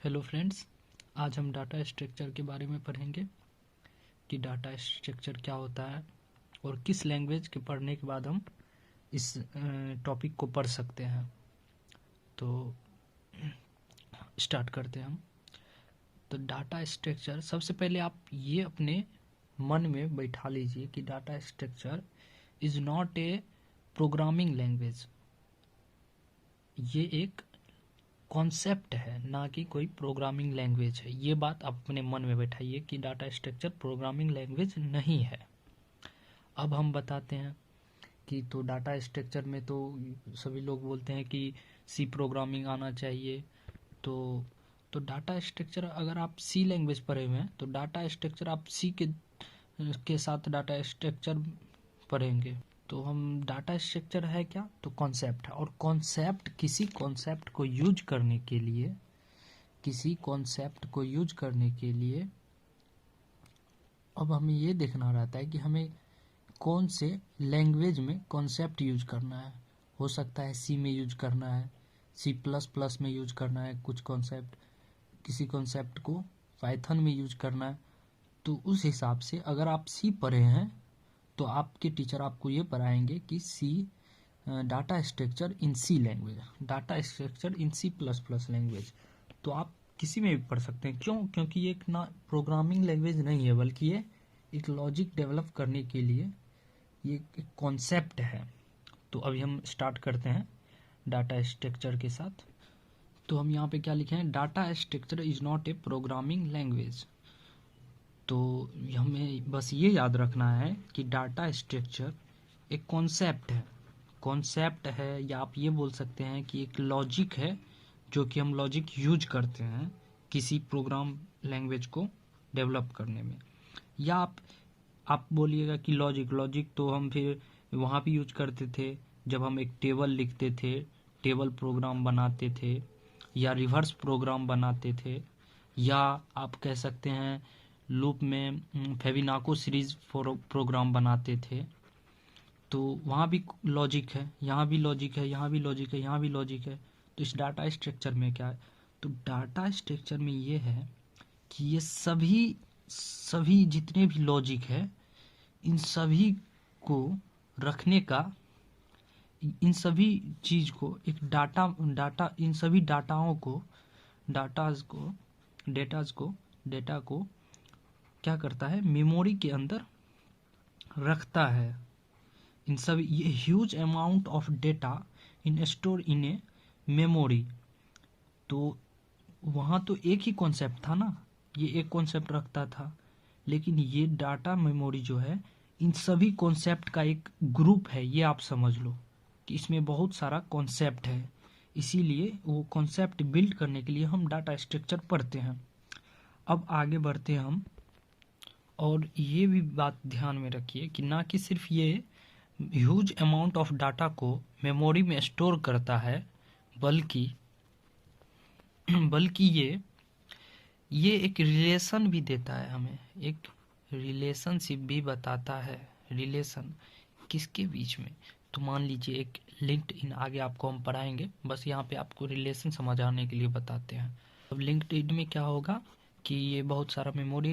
Hello friends, आज हम data structure के बारे में पढ़ेंगे कि डाटा स्ट्रक्चर क्या होता है और किस लैंग्वेज के पढ़ने के बाद हम इस टॉपिक को पढ़ सकते हैं। तो स्टार्ट करते हैं हम। तो डाटा स्ट्रक्चर, सबसे पहले आप ये अपने मन में बैठा लीजिए कि data structure is not a programming language. ये एक कॉन्सेप्ट है, ना कि कोई प्रोग्रामिंग लैंग्वेज है। ये बात आप अपने मन में बैठाइए कि डाटा स्ट्रक्चर प्रोग्रामिंग लैंग्वेज नहीं है। अब हम बताते हैं कि तो डाटा स्ट्रक्चर में तो सभी लोग बोलते हैं कि सी प्रोग्रामिंग आना चाहिए। तो डाटा स्ट्रक्चर, अगर आप सी लैंग्वेज पढ़े हुए हैं तो डाटा स्ट्रक्चर आप सी के साथ डाटा स्ट्रक्चर पढ़ेंगे। तो हम डाटा स्ट्रक्चर है क्या, तो कॉन्सेप्ट है। और कॉन्सेप्ट, किसी कॉन्सेप्ट को यूज करने के लिए अब हमें ये देखना रहता है कि हमें कौन से लैंग्वेज में कॉन्सेप्ट यूज करना है। हो सकता है सी में यूज करना है, सी प्लस प्लस में यूज करना है कुछ कॉन्सेप्ट, किसी कॉन्सेप्ट को पाइथन में यूज करना है। तो उस हिसाब से अगर आप सी पढ़े हैं तो आपके टीचर आपको ये पढ़ाएंगे कि C data structure in C language, data structure in C plus plus language. तो आप किसी में भी पढ़ सकते हैं। क्यों? क्योंकि ये एक ना प्रोग्रामिंग लैंग्वेज नहीं है, बल्कि ये एक लॉजिक डेवलप करने के लिए ये एक कॉन्सेप्ट है। तो अभी हम स्टार्ट करते हैं डाटा स्ट्रक्चर के साथ। तो हम यहाँ पे क्या लिखे हैं, data structure is not a programming language. तो हमें बस ये याद रखना है कि डाटा स्ट्रक्चर एक कॉन्सेप्ट है, या आप ये बोल सकते हैं कि एक लॉजिक है, जो कि हम लॉजिक यूज करते हैं किसी प्रोग्राम लैंग्वेज को डेवलप करने में। या आप बोलिएगा कि लॉजिक तो हम फिर वहाँ भी यूज करते थे जब हम एक टेबल लिखते थे, टेबल प्रोग्राम बनाते थे, या रिवर्स प्रोग्राम बनाते थे, या आप कह सकते हैं लूप में फेबिनाको सीरीज प्रोग्राम बनाते थे। तो वहाँ भी लॉजिक है, यहाँ भी लॉजिक है, यहाँ भी लॉजिक है, यहाँ भी लॉजिक है। तो इस डाटा स्ट्रक्चर में क्या है, तो डाटा स्ट्रक्चर में ये है कि ये सभी जितने भी लॉजिक है, इन सभी को रखने का, इन सभी चीज को एक डाटा इन सभी डेटा को क्या करता है, मेमोरी के अंदर रखता है। इन सभी, ये huge amount of data in store in a memory. तो वहाँ तो एक ही कॉन्सेप्ट था ना, ये एक कॉन्सेप्ट रखता था, लेकिन ये डाटा मेमोरी जो है इन सभी कॉन्सेप्ट का एक ग्रुप है। ये आप समझ लो कि इसमें बहुत सारा कॉन्सेप्ट है, इसीलिए वो कॉन्सेप्ट बिल्ड करने के लिए हम डाटा स्ट्रक्चर पढ़ते हैं। अब आगे बढ़ते हैं हम, और ये भी बात ध्यान में रखिए कि ना कि सिर्फ ये ह्यूज अमाउंट ऑफ डाटा को मेमोरी में स्टोर करता है, बल्कि ये एक रिलेशन भी देता है हमें, एक रिलेशनशिप भी बताता है। रिलेशन किसके बीच में, तो मान लीजिए एक लिंक्डइन, आगे आपको हम पढ़ाएंगे, बस यहाँ पे आपको रिलेशन समझ आने के लिए बताते हैं। अब लिंक्डइन में क्या होगा कि ये बहुत सारा मेमोरी